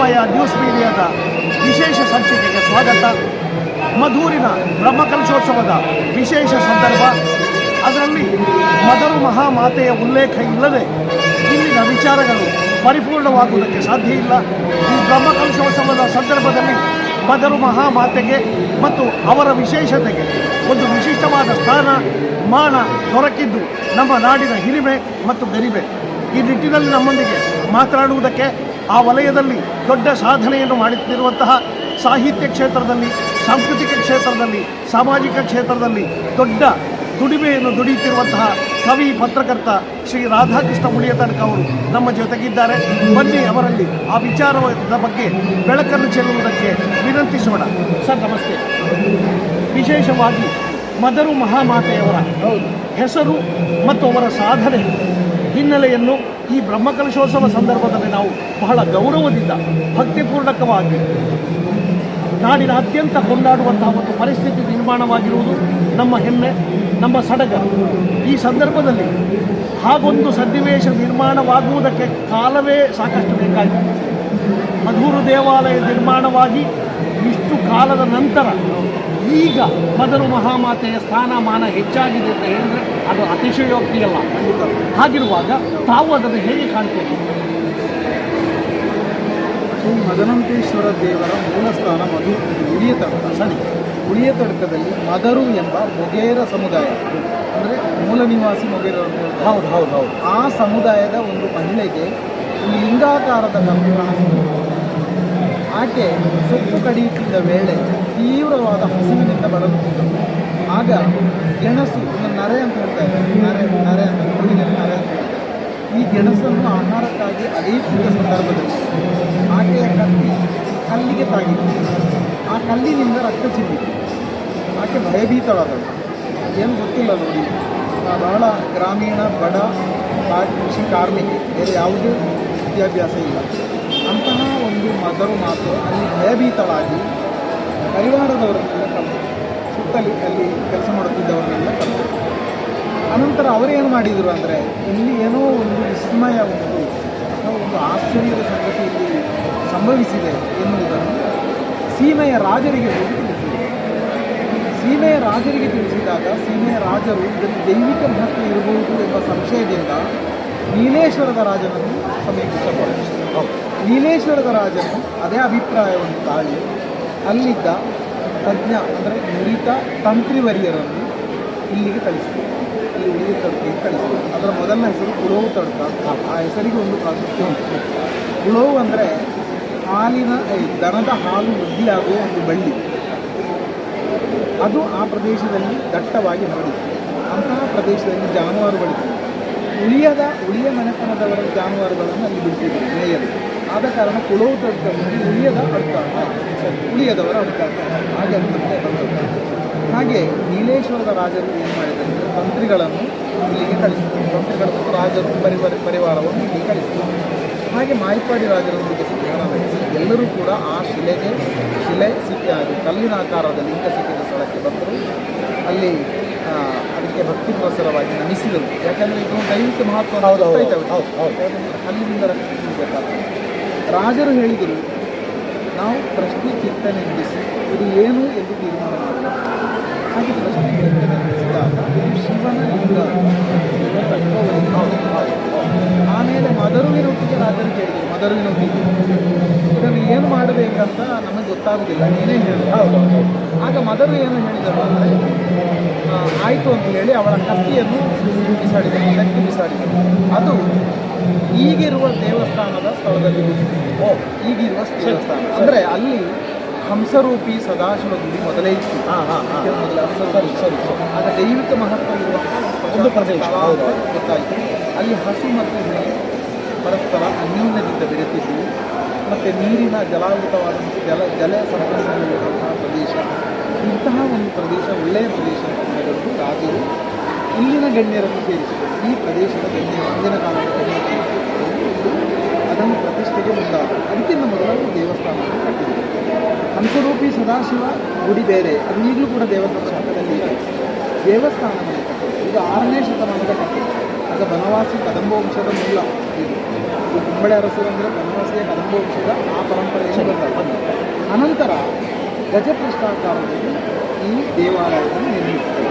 Siddaramaiah news ಮೀಡಿಯಾದ ವಿಶೇಷ ಸಂಚಿಕೆಗೆ ಸ್ವಾಗತ. ಮಧೂರಿನ ಬ್ರಹ್ಮಕಲಶೋತ್ಸವದ ವಿಶೇಷ ಸಂದರ್ಭ. ಅದರಲ್ಲಿ ಮದರು ಮಹಾಮಾತೆಯ ಉಲ್ಲೇಖ ಇಲ್ಲದೆ ಇಲ್ಲಿನ ವಿಚಾರಗಳು ಪರಿಪೂರ್ಣವಾಗುವುದಕ್ಕೆ ಸಾಧ್ಯ ಇಲ್ಲ. ಈ ಬ್ರಹ್ಮಕಲಶೋತ್ಸವದ ಸಂದರ್ಭದಲ್ಲಿ ಮದರು ಮಹಾಮಾತೆಗೆ ಮತ್ತು ಅವರ ವಿಶೇಷತೆಗೆ ಒಂದು ವಿಶಿಷ್ಟವಾದ ಸ್ಥಾನ ಮಾನ ದೊರಕಿದ್ದು ನಮ್ಮ ನಾಡಿನ ಹಿರಿಮೆ ಮತ್ತು ಗರಿಮೆ. ಈ ನಿಟ್ಟಿನಲ್ಲಿ ನಮ್ಮೊಂದಿಗೆ ಮಾತನಾಡುವುದಕ್ಕೆ ಆ ವಲಯದಲ್ಲಿ ದೊಡ್ಡ ಸಾಧನೆಯನ್ನು ಮಾಡುತ್ತಿರುವಂತಹ ಸಾಹಿತ್ಯ ಕ್ಷೇತ್ರದಲ್ಲಿ, ಸಾಂಸ್ಕೃತಿಕ ಕ್ಷೇತ್ರದಲ್ಲಿ, ಸಾಮಾಜಿಕ ಕ್ಷೇತ್ರದಲ್ಲಿ ದೊಡ್ಡ ದುಡಿಮೆಯನ್ನು ದುಡಿಯುತ್ತಿರುವಂತಹ ಕವಿ ಪತ್ರಕರ್ತ ಶ್ರೀ ರಾಧಾಕೃಷ್ಣ ಉಳಿಯತಡ್ಕ ಅವರು ನಮ್ಮ ಜೊತೆಗಿದ್ದಾರೆ. ಬನ್ನಿ ಅವರಲ್ಲಿ ಆ ವಿಚಾರದ ಬಗ್ಗೆ ಬೆಳಕನ್ನು ಚೆಲ್ಲುವುದಕ್ಕೆ ವಿನಂತಿಸೋಣ. ಸರ್ ನಮಸ್ತೆ. ವಿಶೇಷವಾಗಿ ಮದರು ಮಹಾಮಾತೆಯವರ ಹೆಸರು ಮತ್ತು ಅವರ ಸಾಧನೆ ಹಿನ್ನೆಲೆಯನ್ನು ಈ ಬ್ರಹ್ಮಕಲಶೋತ್ಸವ ಸಂದರ್ಭದಲ್ಲಿ ನಾವು ಬಹಳ ಗೌರವದಿಂದ ಭಕ್ತಿಪೂರ್ಣಕವಾಗಿ ನಾಡಿನಾದ್ಯಂತ ಕೊಂಡಾಡುವಂತಹ ಒಂದು ಪರಿಸ್ಥಿತಿ ನಿರ್ಮಾಣವಾಗಿರುವುದು ನಮ್ಮ ಹೆಮ್ಮೆ, ನಮ್ಮ ಸಡಗರ. ಈ ಸಂದರ್ಭದಲ್ಲಿ ಹಾಗೊಂದು ಸನ್ನಿವೇಶ ನಿರ್ಮಾಣವಾಗುವುದಕ್ಕೆ ಕಾಲವೇ ಸಾಕಷ್ಟು ಬೇಕಾಯಿತು. ಮಧೂರು ದೇವಾಲಯ ನಿರ್ಮಾಣವಾಗಿ ಇಷ್ಟು ಕಾಲದ ನಂತರ ಈಗ ಮದರು ಮಹಾಮಾತೆಯ ಸ್ಥಾನಮಾನ ಹೆಚ್ಚಾಗಿದೆ ಅಂತ ಹೇಳಿದರೆ ಅದು ಅತಿಶಯೋಕ್ತಿಯಲ್ಲ. ಹಾಗಿರುವಾಗ ತಾವು ಅದನ್ನು ಹೇಗೆ ಕಾಣ್ತೀರಿ? ಶ್ರೀ ಮದನಂತೇಶ್ವರ ದೇವರ ಮೂಲಸ್ಥಾನ ಉಳಿಯತಡ್ಕ. ಸರಿ, ಉಳಿಯತಡ್ಕದಲ್ಲಿ ಮದರು ಎಂಬ ಮೊಗೇರ ಸಮುದಾಯ, ಅಂದರೆ ಮೂಲ ನಿವಾಸಿ ಮೊಗೇರ. ಹೌದು. ಆ ಸಮುದಾಯದ ಒಂದು ಮಹಿಳೆಗೆ ಒಂದು ಲಿಂಗಾಕಾರದ ಕರ್ಮ. ಆಕೆ ಸೊಪ್ಪು ಕಡಿಯುತ್ತಿದ್ದ ವೇಳೆ ತೀವ್ರವಾದ ಹಸಿವಿನಿಂದ ಬಳಲುತ್ತಿದ್ದಳು. ಆಗ ಗೆಣಸು, ನರೆ ಅಂತ ಹೇಳ್ತಾರೆ, ನರೆ ಅಂತ ನರೆ ಅಂತ ಹೇಳ್ತಾರೆ. ಈ ಗೆಣಸನ್ನು ಆಹಾರಕ್ಕಾಗಿ ಅಗೆಯುತ್ತಿದ್ದ ಸಂದರ್ಭದಲ್ಲಿ ಆಕೆಯ ಕಲ್ಲಿಗೆ ತಾಗಿತ್ತು. ಆ ಕಲ್ಲಿನಿಂದ ರಕ್ತ ಚಿಮ್ಮಿತು. ಆಕೆ ಭಯಭೀತಳಾದಳು. ಏನು ಗೊತ್ತಿಲ್ಲ ನೋಡಿ, ಬಹಳ ಗ್ರಾಮೀಣ ಬಡ ಕೃಷಿ ಕಾರ್ಮಿಕೆ, ಬೇರೆ ಯಾವುದೇ ವಿದ್ಯಾಭ್ಯಾಸ ಇಲ್ಲ. ಅಂತಹ ಒಂದು ಮದರು ಮಾತು ಅಲ್ಲಿ ಭಯಭೀತಳಾಗಿ ಪರಿವಾರದವರನ್ನೆಲ್ಲ ಕರೆದು, ಸುತ್ತಲಿ ಅಲ್ಲಿ ಕೆಲಸ ಮಾಡುತ್ತಿದ್ದವರನ್ನೆಲ್ಲ ಕರೆದು, ಅನಂತರ ಅವರೇನು ಮಾಡಿದರು ಅಂದರೆ, ಇಲ್ಲಿ ಏನೋ ಒಂದು ವಿಸ್ಮಯ ಉಂಟು ಅಥವಾ ಒಂದು ಆಶ್ಚರ್ಯದ ಸಂಗತಿ ಇಲ್ಲಿ ಸಂಭವಿಸಿದೆ ಎನ್ನುವುದನ್ನು ಸೀಮೆಯ ರಾಜರಿಗೆ ಹೋಗಿ ತಿಳಿಸಿದರು. ಸೀಮೆಯ ರಾಜರಿಗೆ ತಿಳಿಸಿದಾಗ ಸೀಮೆಯ ರಾಜರು ಇದರಲ್ಲಿ ದೈವಿಕ ಮಹತ್ವ ಇರಬಹುದು ಎಂಬ ಸಂಶಯದಿಂದ ನೀಲೇಶ್ವರದ ರಾಜನನ್ನು ಸಮೀಪಿಸಬಹುದು. ನೀಲೇಶ್ವರದ ರಾಜನು ಅದೇ ಅಭಿಪ್ರಾಯವನ್ನು ತಾಳಿ ಅಲ್ಲಿದ್ದ ತಜ್ಞ, ಅಂದರೆ ನುರಿತ ತಂತ್ರಿವರಿಯರನ್ನು ಇಲ್ಲಿಗೆ ಕಳಿಸಿದರು. ಇಲ್ಲಿ ಉಳಿಯತಡ್ಕೆಗೆ ಕಳಿಸಿದರು. ಅದರ ಮೊದಲನೇ ಹೆಸರು ಕುಳೋವು ತಡ್ಕ. ಆ ಹೆಸರಿಗೆ ಒಂದು ಪ್ರಾಶಸ್ತ್ಯ ಉಂಟು. ಕುಳೋವು ಅಂದರೆ ದನದ ಹಾಲು ವೃದ್ಧಿಯಾಗುವ ಒಂದು ಬಳ್ಳಿ. ಅದು ಆ ಪ್ರದೇಶದಲ್ಲಿ ದಟ್ಟವಾಗಿ ಹರಡಿತ್ತು. ಅಂತಹ ಪ್ರದೇಶದಲ್ಲಿ ಜಾನುವಾರುಗಳಿತ್ತು. ಉಳಿಯ ಮನೆತನದವರ ಜಾನುವಾರುಗಳನ್ನು ಅಲ್ಲಿ ಬಿಡ್ತಿದ್ದರು ಮೇಯಲು. ಆದ ಕಾರಣ ಕುಳೋವು ತಡ್ಕ ಉಳಿಯದ ಅಡ್ಕ, ಉಳಿಯದವರ ಅಡ್ಕ ಹಾಗೆ ಅಂತಂತೆ ಬಂದದ್ದು. ಹಾಗೆ ನೀಲೇಶ್ವರದ ರಾಜರು ಏನು ಮಾಡಿದ್ದಾರೆ, ತಂತ್ರಿಗಳನ್ನು ಇಲ್ಲಿಗೆ ಕಳಿಸಿದರು. ತಂತ್ರಿಗಳನ್ನು ರಾಜರು ಪರಿವಾರವನ್ನು ಇಲ್ಲಿಗೆ ಕಳಿಸಿದರು. ಹಾಗೆ ಮಾಯ್ಪಾಡಿ ರಾಜರೊಂದಿಗೆ ಸಂಧಾನ ನಡೆಸಿ ಎಲ್ಲರೂ ಕೂಡ ಆ ಶಿಲೆ ಸಿಕ್ಕಿ, ಅದು ಕಲ್ಲಿನ ಆಕಾರದ ಲಿಂಗ ಸಿಕ್ಕಿದ ಸ್ಥಳಕ್ಕೆ ಬಂದರು. ಅಲ್ಲಿ ಅದಕ್ಕೆ ಭಕ್ತಿಗೋಸ್ಕರವಾಗಿ ನಮಿಸಿದರು. ಯಾಕಂದರೆ ಇದು ದೈವಿಕ ಮಹತ್ವ ಕಲ್ಲಿನಿಂದ ರಕ್ಷಿಸಬೇಕಾಗ್ತದೆ. ರಾಜರು ಹೇಳಿದರು, ನಾವು ಪ್ರಶ್ನೆ ಚಿಂತನೆ ನಡೆಸಿ ಇದು ಏನು ಎಂದು ತೀರ್ಮಾನ ಮಾಡಿದರು. ಹಾಗೆ ಪ್ರಶ್ನೆ ಚಿಂತನೆ ನಡೆಸಿದಾಗ ಇದು ಶಿವನ ಲಿಂಗ. ಆಮೇಲೆ ಮದರುವಿನೊಟ್ಟಿಗೆ ರಾಜರು ಕೇಳಿದರು, ಮದರುವಿನೊಟ್ಟಿಗೆ ಇದನ್ನು ಏನು ಮಾಡಬೇಕಂತ ನಮಗೆ ಗೊತ್ತಾಗುವುದಿಲ್ಲ, ನೀನೇ ಹೇಳಿ. ಆಗ ಮದರು ಏನು ಹೇಳಿದರು ಅಂದರೆ, ಆಯಿತು ಅಂತ ಹೇಳಿ ಅವಳ ಕತ್ತಿಯನ್ನು ಬಿಸಾಡಿದರು, ನೆಟ್ಟಿ ಬಿಸಾಡಿದರು. ಅದು ಈಗಿರುವ ದೇವಸ್ಥಾನದ ಸ್ಥಳದಲ್ಲಿ ಈಗಿರುವ ದೇವಸ್ಥಾನ ಅಂದರೆ ಅಲ್ಲಿ ಹಂಸರೂಪಿ ಸದಾಶಿವ ಗುಡಿ ಮೊದಲೇ ಇತ್ತು. ಆಗ ದೈವಿಕ ಮಹತ್ವ ಇರುವಂಥ ಒಂದು ಪ್ರದೇಶ ಗೊತ್ತಾಯಿತು. ಅಲ್ಲಿ ಹಸು ಮತ್ತು ಹುಲಿ ಪರಸ್ಪರ ಅನ್ಯೋನ್ಯದಿಂದ ಬೆರೆತಿದ್ದವು. ಮತ್ತು ನೀರಿನ ಜಲಾವೃತವಾದಂಥ ಜಲ ಸಂಪನ್ಮೂಲವಿರುವಂತಹ ಪ್ರದೇಶ. ಇಂತಹ ಒಂದು ಪ್ರದೇಶ ಒಳ್ಳೆಯ ಪ್ರದೇಶ ಅಂತ ಹೇಳಿದ್ರು ರಾಜರು ಇಲ್ಲಿನ ಗಣ್ಯರನ್ನು ಸೇರಿಸಿದರು. ಈ ಪ್ರದೇಶದ ಗಣ್ಯರು ಹಿಂದಿನ ಕಾಲದ ಗಣ್ಯರು ಅದನ್ನು ಪ್ರತಿಷ್ಠೆಗೆ ಮುಂದಾದರು. ಅದಕ್ಕಿಂತ ಮೊದಲು ದೇವಸ್ಥಾನವನ್ನು ಕಟ್ಟಿದರು. ಹಂಸರೂಪಿ ಸದಾಶಿವ ಗುಡಿ ಬೇರೆ, ಅದು ಈಗಲೂ ಕೂಡ ದೇವಸ್ಥಾನ ಶಾಖದಲ್ಲಿ ಇದೆ. ದೇವಸ್ಥಾನವನ್ನು ಕಟ್ಟಿದರು. ಇದು 6ನೇ ಶತಮಾನದ ಕಟ್ಟಡ. ಆಗ ಬನವಾಸಿ ಕದಂಬ ವಂಶದ ಮೂಲ ಇದು. ಕುಂಬಳೆ ಅರಸರು ಅಂದರೆ ಬನವಾಸಿಯ ಕದಂಬವಂಶದ ಆ ಪರಂಪರೆಯಲ್ಲಿ ಬಂದ ಅನಂತರ ಗಜಪೃಷ್ಠಾಕಾರದಲ್ಲಿ ಈ ದೇವಾಲಯವನ್ನು ನಿರ್ಮಿಸಿದರು.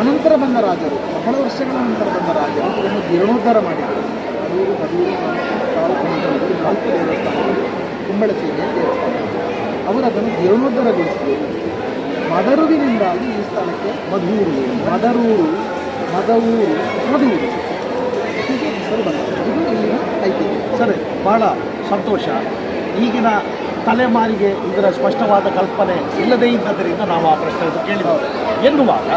ಅನಂತರ ಬಂದ ರಾಜರು, ಬಹಳ ವರ್ಷಗಳ ನಂತರ ಬಂದ ರಾಜರು ಇದನ್ನು ಜೀರ್ಣೋದ್ಧಾರ ಮಾಡಿದರು. ಮದೂರು ನಾಲ್ಕು ದೇವಸ್ಥಾನ, ಕುಂಬಳಸೇನೆಯ ದೇವಸ್ಥಾನ, ಅವರು ಅದನ್ನು ಜೀರ್ಣೋದ್ಧಾರಗೊಳಿಸಿದರು. ಮದರುವಿನಿಂದಾಗಿ ಈ ಸ್ಥಳಕ್ಕೆ ಮದರೂರು, ಮದೂರು ಹೀಗೆ ಹೆಸರು ಬಂದರು. ಇದು ಇಲ್ಲಿನ ಐತಿಹ್ಯ. ಸರಿ, ಬಹಳ ಸಂತೋಷ. ಈಗಿನ ತಲೆಮಾರಿಗೆ ಇದರ ಸ್ಪಷ್ಟವಾದ ಕಲ್ಪನೆ ಇಲ್ಲದೇ ಇದ್ದದರಿಂದ ನಾವು ಆ ಪ್ರಶ್ನೆಯನ್ನು ಕೇಳಿದ್ದೇವೆ. ಎನ್ನುವಾಗ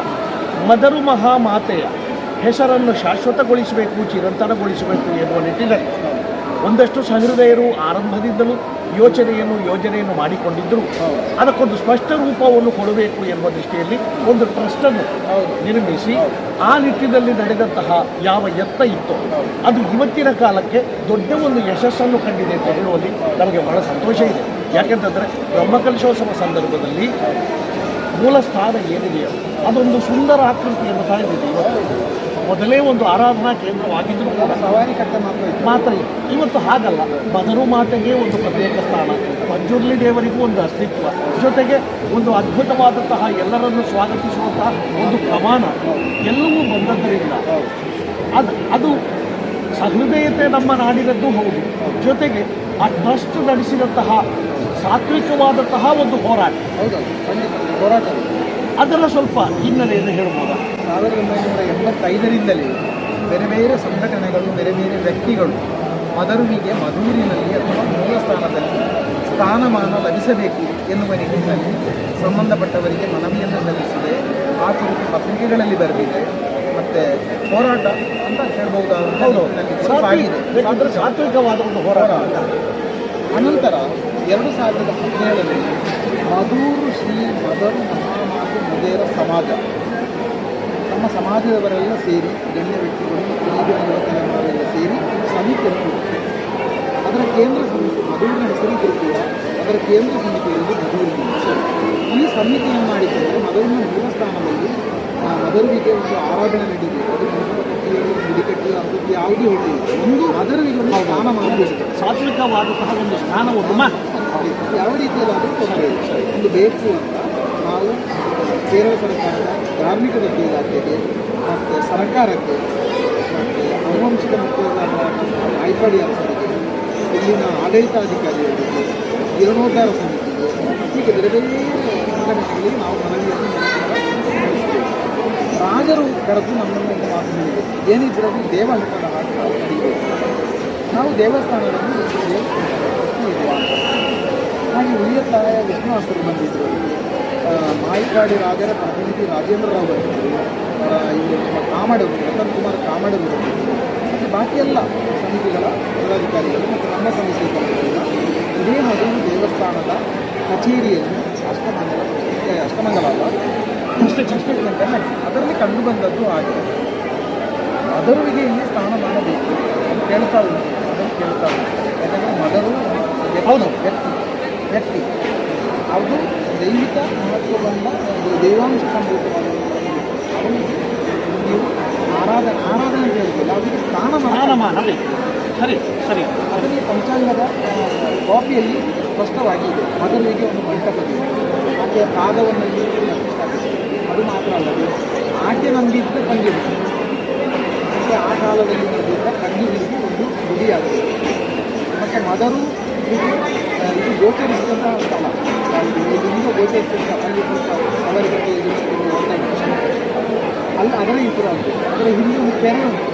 ಮದರು ಮಹಾಮಾತೆಯ ಹೆಸರನ್ನು ಶಾಶ್ವತಗೊಳಿಸಬೇಕು, ಚಿರಂತನಗೊಳಿಸಬೇಕು ಎನ್ನುವ ನಿಟ್ಟಿನಲ್ಲಿ ಒಂದಷ್ಟು ಸಹೃದಯರು ಆರಂಭದಿಂದಲೂ ಯೋಜನೆಯನ್ನು ಮಾಡಿಕೊಂಡಿದ್ದರು. ಅದಕ್ಕೊಂದು ಸ್ಪಷ್ಟ ರೂಪವನ್ನು ಕೊಡಬೇಕು ಎನ್ನುವ ದೃಷ್ಟಿಯಲ್ಲಿ ಒಂದು ಟ್ರಸ್ಟನ್ನು ನಿರ್ಮಿಸಿ ಆ ನಿಟ್ಟಿನಲ್ಲಿ ನಡೆದಂತಹ ಯಾವ ಯತ್ನ ಇತ್ತು ಅದು ಇವತ್ತಿನ ಕಾಲಕ್ಕೆ ದೊಡ್ಡ ಒಂದು ಯಶಸ್ಸನ್ನು ಕಂಡಿದೆ ಅಂತ ಹೇಳುವಲ್ಲಿ ನಮಗೆ ಬಹಳ ಸಂತೋಷ ಇದೆ. ಯಾಕೆಂತಂದರೆ ಬ್ರಹ್ಮಕಲಶೋತ್ಸವ ಸಂದರ್ಭದಲ್ಲಿ ಮೂಲ ಸ್ಥಾನ ಏನಿದೆಯೋ ಅದೊಂದು ಸುಂದರ ಆಕೃತಿಯನ್ನು ತಾಳಿದೆ. ಇವತ್ತು ಮೊದಲೇ ಒಂದು ಆರಾಧನಾ ಕೇಂದ್ರವಾಗಿದ್ದರೂ ಕೂಡ ಸವಾರಿ ಕಟ್ಟೆ ಮಾತ್ರ ಇವತ್ತು ಹಾಗಲ್ಲ. ಮದರು ಮಾತೆಗೆ ಒಂದು ಪ್ರತ್ಯೇಕ ಸ್ಥಾನ, ಪಂಜುರ್ಲಿ ದೇವರಿಗೂ ಒಂದು ಅಸ್ತಿತ್ವ, ಜೊತೆಗೆ ಒಂದು ಅದ್ಭುತವಾದಂತಹ ಎಲ್ಲರನ್ನು ಸ್ವಾಗತಿಸುವಂತಹ ಒಂದು ಪ್ರಮಾಣ ಎಲ್ಲವೂ ಬಂದದ್ದರಿಂದ ಅದು ಸಹೃದಯತೆ ನಮ್ಮ ನಾಡಿನದ್ದು ಹೌದು. ಜೊತೆಗೆ ಆ ಟ್ರಸ್ಟ್ ನಡೆಸಿದಂತಹ ಸಾತ್ವಿಕವಾದಂತಹ ಒಂದು ಹೋರಾಟ, ಹೋರಾಟ ಅದರ ಸ್ವಲ್ಪ ಹಿನ್ನೆಲೆಯನ್ನು ಹೇಳ್ಬೋದಾ? 1985ರಿಂದಲೇ ಬೇರೆ ಬೇರೆ ಸಂಘಟನೆಗಳು, ಬೇರೆ ಬೇರೆ ವ್ಯಕ್ತಿಗಳು ಮದರುವಿಗೆ ಮದೂರಿನಲ್ಲಿ ಅಥವಾ ಮೂಲ ಸ್ಥಾನದಲ್ಲಿ ಸ್ಥಾನಮಾನ ಲಭಿಸಬೇಕು ಎನ್ನುವ ನಿಟ್ಟಿನಲ್ಲಿ ಸಂಬಂಧಪಟ್ಟವರಿಗೆ ಮನವಿಯನ್ನು ಸಲ್ಲಿಸಿದೆ. ಆ ಕುರಿತು ಪತ್ರಿಕೆಗಳಲ್ಲಿ ಬರೆದಿದೆ. ಮತ್ತು ಹೋರಾಟ ಅಂತ ಹೇಳ್ಬಹುದಾದ ಸಾತ್ವಿಕವಾದ ಒಂದು ಹೋರಾಟ. ಅನಂತರ 2017ರಲ್ಲಿ ಮದೂರು ಶ್ರೀ ಮದರು ಮಹಾಮಾತೆ ಮೊಗೇರ ಸಮಾಜ, ನಮ್ಮ ಸಮಾಜದವರೆಲ್ಲ ಸೇರಿ, ಗಣ್ಯ ವ್ಯಕ್ತಿಗಳು, ಈಗಿನ ಯುವ ತಲೆಮಾರೆಲ್ಲ ಸೇರಿ ಸಮಿತಿಯನ್ನು ಕೊಡುತ್ತೆ. ಅದರ ಕೇಂದ್ರ ಸಮಿತಿ ಮದೂರಿನ ಹೆಸರಿಗೂ ಕೂಡ ಅದರ ಕೇಂದ್ರ ಸಮಿತಿ ಇರುವುದು ಮದೂರಿನ. ಈ ಸಮಿತಿಯನ್ನು ಮಾಡಿಕೊಂಡ್ರೆ ಮದೂರಿನ ಮೂಲ ಸ್ಥಾನದಲ್ಲಿ ಮದರುವಿಗೆ ಒಂದು ಆರಾಧನೆ ನಡೀಬೇಕು. ಅದು ಮಂಟಪಕಟ್ಟಿಯಲ್ಲಿ ಗುಡಿಕಟ್ಟಿಯ ಅಂಥದ್ದು ಯಾವುದೇ ಹೋಗಲಿ, ಒಂದು ಮದರುವಿಗೆ ಒಂದು ಸ್ಥಾನ ಮಾಡಬೇಕು. ಸಾತ್ವಿಕವಾದಂತಹ ಒಂದು ಸ್ಥಾನವನ್ನು ಯಾವ ರೀತಿಯಲ್ಲಾದರೂ ತೊಂದರೆ ಒಂದು ಬೇಕು ಅಂತ ನಾವು ಕೇರಳ ಸರ್ಕಾರದ ಧಾರ್ಮಿಕ ದತ್ತಿ ಇಲಾಖೆಗೆ ಮತ್ತು ಸರ್ಕಾರಕ್ಕೆ ಮತ್ತು ಆನುವಂಶಿಕ ಮುಖ್ಯಸ್ಥರಾದ ನಾಯ್ಪಾಡಿ ಅರಸರಿಗೆ, ಇಲ್ಲಿನ ಆಡಳಿತಾಧಿಕಾರಿಗಳಿಗೆ, ಜೀರ್ಣೋದ್ಧಾರ ಸಮಿತಿಗೆ, ಹೀಗೆ ಬೇರೆ ಬೇರೆ ಸಂಘಟನೆಗಳಿಗೆ ನಾವು ಮನವಿಯನ್ನು ನಡೆಸ್ತೇವೆ. ರಾಜರು ಕರೆದು ನಮ್ಮನ್ನು ಒಂದು ಮಾತು ಹೇಳಿದೆ, ಏನಿದ್ರಲ್ಲಿ ದೇವಸ್ಥಾನ ನಡೀಬೇಕು, ನಾವು ದೇವಸ್ಥಾನವನ್ನು ಹಾಗೆ ಉಳಿಯತ್ತಾಯ ವಿಷ್ಣುವಾಸರು ಬಂದಿದ್ದರು. ಮಾಯಿಕಾಡಿ ರಾಜರ ಪ್ರತಿನಿಧಿ ರಾಜೇಂದ್ರ ರಾವ್ ಬಂದಿದ್ದರು. ಇಲ್ಲಿ ನಮ್ಮ ಕಾಮಡರು, ರತನ್ ಕುಮಾರ್ ಕಾಮಡರು ಬಂದಿದ್ದರು. ಮತ್ತು ಬಾಕಿ ಎಲ್ಲ ಸಮಿತಿಗಳ ಪದಾಧಿಕಾರಿಗಳು ಮತ್ತು ನಮ್ಮ ಸಮಿತಿಗಳೆಲ್ಲ ಇದೇ ಮದೂರು ದೇವಸ್ಥಾನದ ಕಚೇರಿಯನ್ನು ಅಷ್ಟಮಂಗಲ ಅದರಲ್ಲಿ ಕಂಡು ಬಂದದ್ದು ಹಾಗೆ ಮದರುವಿಗೆ ಇಲ್ಲಿ ಸ್ಥಾನ ಮಾಡಬೇಕು ಕೇಳ್ತಾ ಉಂಟು. ಅದನ್ನು ಕೇಳ್ತಾ ಉಂಟು. ಯಾಕಂದರೆ ಮದರು ಹೌದು ವ್ಯಕ್ತಿ ಅದು ದೈವಿಕ ಮಹತ್ವ ಬಂದ ಒಂದು ದೈವಾಂಶ ಸಂಭೂತವಾದ ಅವನಿಗೆ ನೀವು ಆರಾಧನೆ ಅಂತ ಹೇಳ್ತಿಲ್ಲ, ಅವರಿಗೆ ಸ್ಥಾನಮಾನ ಬೇಕು. ಸರಿ ಸರಿ. ಅದರಲ್ಲಿ ಪಂಚಾಂಗದ ಕಾಪಿಯಲ್ಲಿ ಸ್ಪಷ್ಟವಾಗಿದೆ. ಮದರುವಿಗೆ ಒಂದು ಮಂಟಪವಿದೆ, ಆಕೆಯ ಪಾದವನ್ನು ಪ್ರತಿಷ್ಠಾಪಿಸಿದೆ. ಅದು ಮಾತ್ರ ಅಲ್ಲದೆ ಆಕೆ ನಂಬಿದ್ದ ಕಂಗಿರು, ಆಕೆ ಆ ಕಾಲದಲ್ಲಿ ನಡೆದಿದ್ದ ಕಂಗಿಗಳಿಗೆ ಒಂದು ಗುಡಿಯಾಗಿದೆ. ಮತ್ತು ಮದರು ಇದು ಗೋಚರಿಸಿದಂತಹ ಸ್ಥಳ, ಇಲ್ಲಿಂದ ಗೋಚರಿಸಿದಂಥ ಅಲ್ಲಿ ಸವರಿಗಟ್ಟೆ ಅಲ್ಲಿ ಅದರ ಇಂಪ್ರೂವ್ ಆಗಿದೆ. ಅದರ ಹಿಂದೆ ಒಂದು ಕೆರೆ ಉಂಟು,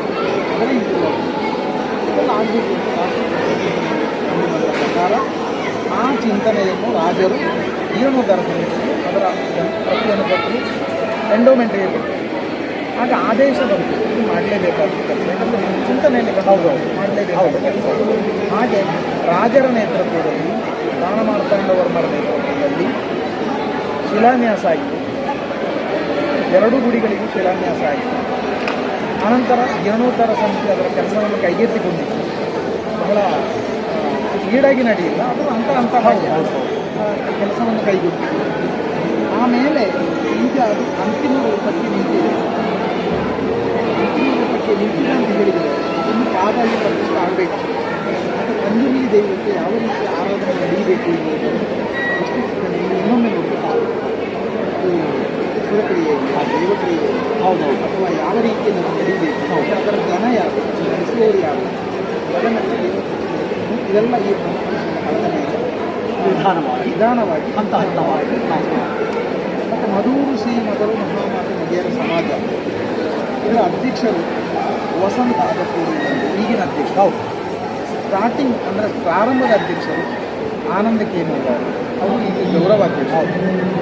ಅದರ ಇಂಪ್ರೂವ್ ಆಗಿದೆ. ಇದೆಲ್ಲ ಆಗಬೇಕು ಅಂತ ಪ್ರಕಾರ ಆ ಚಿಂತನೆಯನ್ನು ರಾಜರು ಜೀರ್ಣೋದ್ಧಾರ ಸಮಿತಿಗೆ ಅದರ ಪ್ರತಿಯನ್ನು ಕೊಟ್ಟು ಎಂಡೋಮೆಂಟ್ಗೆ ಕೊಟ್ಟು ಆಗ ಆದೇಶ ಬಂತು, ಇದು ಮಾಡಲೇಬೇಕಾದ ಕೆಲಸ. ಯಾಕಂದರೆ ಚಿಂತನೆಯಲ್ಲಿ ಮಾಡಲೇಬೇಕಾದ ಕೆಲಸ. ಹಾಗೆ ರಾಜರ ನೇತೃತ್ವದಲ್ಲಿ ದಾನಮಾರ್ತಾಂಡವರ್ಮರ ನೇತೃತ್ವದಲ್ಲಿ ಶಿಲಾನ್ಯಾಸ ಆಯಿತು. 2 ಗುಡಿಗಳಿಗೂ ಶಿಲಾನ್ಯಾಸ ಆಯಿತು. ಅನಂತರ ಜೀರ್ಣೋದ್ಧಾರ ಸಮಿತಿ ಅದರ ಕೆಲಸವನ್ನು ಕೈಗೆತ್ತಿಕೊಂಡಿತ್ತು. ಬಹಳ ಈಡಾಗಿ ನಡೆಯಿಲ್ಲ, ಅದು ಹಂತವಾಗಿ ಕೆಲಸವನ್ನು ಕೈಗೊಳ್ಳಿತು. ಆಮೇಲೆ ಈಗ ಅದು ಅಂತಿಮ ರೂಪಕ್ಕೆ ನಿಂತಿದೆ. ಅಂತಿಮ ರೂಪಕ್ಕೆ ನಿಂತಿದೆ ಅಂತ ಹೇಳಿದರೆ ತುಂಬ ಪಾದಾಗಿ ಪ್ರತಿಷ್ಠೆ ಆಗಬೇಕು. ಮತ್ತು ಪಂಚಮಿ ದೈವಕ್ಕೆ ಯಾವ ರೀತಿ ಆರಾಧನೆ ನಡೀಬೇಕು ಎನ್ನುವುದು ಇನ್ನೊಮ್ಮೆ ನೋಡಬೇಕು. ಸುರಕ್ರಿಯೆಯಲ್ಲಿ ಆ ದೈವಕ್ರಿಯೆಯಲ್ಲಿ ಹೌದೌದು. ಅಥವಾ ಯಾವ ರೀತಿಯಲ್ಲಿ ನಡೀಬೇಕು, ಅದರ ಜನ ಯಾರು, ನಡೆಸುವವರು ಯಾರು, ಅದನ್ನು ಇದೆಲ್ಲ ಈ ಆರಾಧನೆಯ ನಿಧಾನವಾಗಿ ಹಂತ ಹಂತವಾಗಿ ಮತ್ತು ಮಧೂರು ಶ್ರೀ ಮಧುರು ಮಹಾಮಾತೆ ಮೊಗೇರ ಸಮಾಜ ಇದರ ಅಧ್ಯಕ್ಷರು ವಸಂತ ಅಗತ್ತೂರು ಈಗಿನ ಅಧ್ಯಕ್ಷ. ಹೌದು. ಸ್ಟಾರ್ಟಿಂಗ್ ಅಂದರೆ ಪ್ರಾರಂಭದ ಅಧ್ಯಕ್ಷರು ಆನಂದ ಕೇಮೂರವರು, ಅವರು ಈಗ ಗೌರವಾಧ್ಯಕ್ಷ.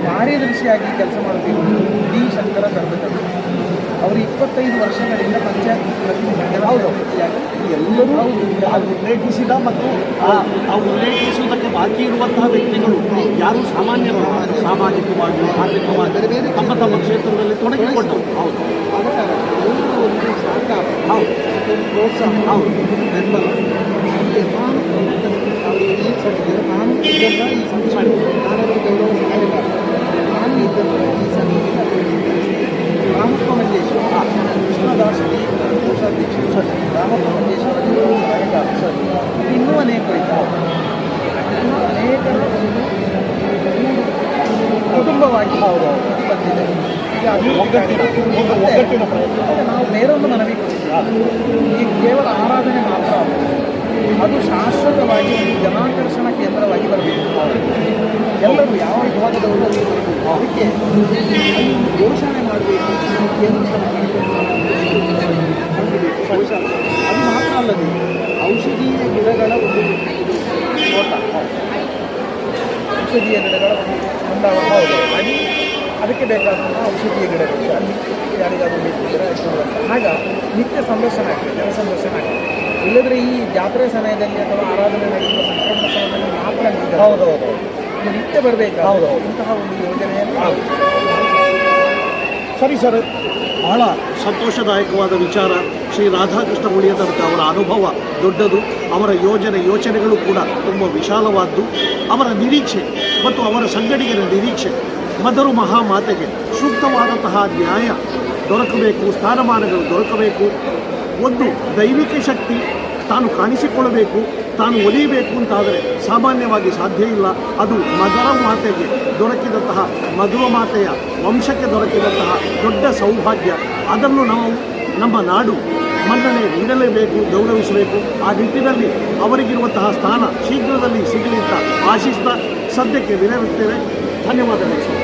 ಕಾರ್ಯದರ್ಶಿಯಾಗಿ ಕೆಲಸ ಮಾಡಬೇಕು ಡಿ ಶಂಕರ ಗರ್ಭಕವಿ. ಅವರು 25 ವರ್ಷಗಳಿಂದ ಪಂಚಾಯತ್ ಪ್ರತಿನಿಧಿಯಾಗಿ ಎಲ್ಲರೂ ಉಲ್ಲೇಖಿಸಿದ ಮತ್ತು ಉಲ್ಲೇಖಿಸುವುದಕ್ಕೆ ಬಾಕಿ ಇರುವಂತಹ ವ್ಯಕ್ತಿಗಳು ಯಾರು ಸಾಮಾನ್ಯರು ಸಾಮಾಜಿಕವಾಗಿ ಆರ್ಥಿಕವಾಗಿ ತಮ್ಮ ತಮ್ಮ ಕ್ಷೇತ್ರದಲ್ಲಿ ತೊಡಗಿಕೊಂಡರು. ಹೌದು. ಆದ ಕಾರಣ ಎಲ್ಲರೂ ಒಂದು ಸಹಕಾರ, ಹೌದು, ಒಂದು ಪ್ರೋತ್ಸಾಹ, ಹೌದು, ಬೆಂಬಲ. ನಾನು ಅವರು ಈ ಸಮಿತಿಯಲ್ಲಿ ನಾನು ಇದ್ದಂಥ ಈ ಸಮಿತಿ ನಾನವರಿಗೆ ಗೌರವ ಸಹಾಯಕಾರ ನಾನು ಇದ್ದಂಥ ಈ ಸಮಿತಿಯಲ್ಲಿ ರಾಮಪ್ಪ ಮಂಜೇಶ್ವರ, ಕೃಷ್ಣದಾಸ್ ಕೋಶಾಧ್ಯಕ್ಷರು, ರಾಮಪ್ಪ ಮಂಜೇಶ್ವರ ಸಹಾಯಕಾರ, ಇನ್ನೂ ಅನೇಕರು ಇದ್ದಾರೆ. ಇನ್ನೂ ಅನೇಕರ ಒಂದು ಕುಟುಂಬವಾಗಿ ಬಂದಿದೆ. ಈಗ ಒಗ್ಗಟ್ಟಿನ ಪ್ರಯತ್ನ. ನಾವು ಬೇರೊಂದು ಮನವಿ ಕೊಟ್ಟಿದ್ದೀವಿ. ಈ ಕೇವಲ ಆರಾಧನೆ ಮಾತ್ರ ಅಲ್ಲ, ಅದು ಶಾಶ್ವತವಾಗಿ ಒಂದು ಜನಾಕರ್ಷಣ ಕೇಂದ್ರವಾಗಿ ಬರಬೇಕು. ಎಲ್ಲರೂ ಯಾವ ವಿಭಾಗದವರು ಅಲ್ಲಿ ಬರಬೇಕು. ಅದಕ್ಕೆ ಅಲ್ಲಿ ಘೋಷಣೆ ಮಾಡಬೇಕು, ಕೇಂದ್ರ ಸರ್ಕಾರಕ್ಕೆ ಘೋಷಣೆ. ಅದು ಮಾತ್ರ ಅಲ್ಲದೆ ಔಷಧೀಯ ಗಿಡಗಳ ಒಂದು ತೋಟ, ಔಷಧೀಯ ಗಿಡಗಳ ಒಂದು ಅದಕ್ಕೆ ಬೇಕಾದಂತಹ ಔಷಧೀಯ ಗಿಡಗಳು ಅಲ್ಲಿ ಯಾರಿಗಾದರೂ ಬೇಕಿದ್ದರೆ ಆಗ ನಿತ್ಯ ಸಂದರ್ಶನ ಆಗ್ತದೆ, ಜನ ಸಂದರ್ಶನ ಆಗ್ತದೆ. ಇಲ್ಲದ್ರೆ ಈ ಜಾತ್ರೆ ಸಮಯದಲ್ಲಿ ಅಥವಾ ಆರಾಧನೆ ನಡೆಯುವ ಸಂಕ್ರಮಣ ಸಮಯದಲ್ಲಿ ಮಾತ್ರ ಹೌದೌದು ನಿತ್ಯ ಬರಬೇಕು. ಹೌದು. ಇಂತಹ ಒಂದು ಯೋಜನೆಯನ್ನು ಸರಿ ಸರ್, ಬಹಳ ಸಂತೋಷದಾಯಕವಾದ ವಿಚಾರ. ಶ್ರೀ ರಾಧಾಕೃಷ್ಣ ಉಳಿಯತನಕ ಅವರ ಅನುಭವ ದೊಡ್ಡದು, ಅವರ ಯೋಚನೆಗಳು ಕೂಡ ತುಂಬ ವಿಶಾಲವಾದ್ದು. ಅವರ ನಿರೀಕ್ಷೆ ಮತ್ತು ಅವರ ಸಂಘಟಕರ ನಿರೀಕ್ಷೆ ಮಧುರು ಮಹಾಮಾತೆಗೆ ಸೂಕ್ತವಾದಂತಹ ನ್ಯಾಯ ದೊರಕಬೇಕು, ಸ್ಥಾನಮಾನಗಳು ದೊರಕಬೇಕು, ಒಂದು ದೈವಿಕ ಶಕ್ತಿ ತಾನು ಕಾಣಿಸಿಕೊಳ್ಳಬೇಕು, ತಾನು ಒಲಿಯಬೇಕು ಅಂತಾದರೆ ಸಾಮಾನ್ಯವಾಗಿ ಸಾಧ್ಯ ಇಲ್ಲ. ಅದು ಮಧುರ ಮಾತೆಗೆ ದೊರಕಿದಂತಹ ಮಧುರ ಮಾತೆಯ ವಂಶಕ್ಕೆ ದೊರಕಿದಂತಹ ದೊಡ್ಡ ಸೌಭಾಗ್ಯ. ಅದನ್ನು ನಾವು ನಮ್ಮ ನಾಡು ಮನ್ನಣೆ ನೀಡಲೇಬೇಕು, ಗೌರವಿಸಬೇಕು. ಆ ನಿಟ್ಟಿನಲ್ಲಿ ಅವರಿಗಿರುವಂತಹ ಸ್ಥಾನ ಶೀಘ್ರದಲ್ಲಿ ಸಿಗಲಿ ಅಂತ ಆಶಿಸ್ತಾ ಸದ್ಯಕ್ಕೆ ವಿರಮಿಸ್ತೇವೆ. ಧನ್ಯವಾದಗಳು.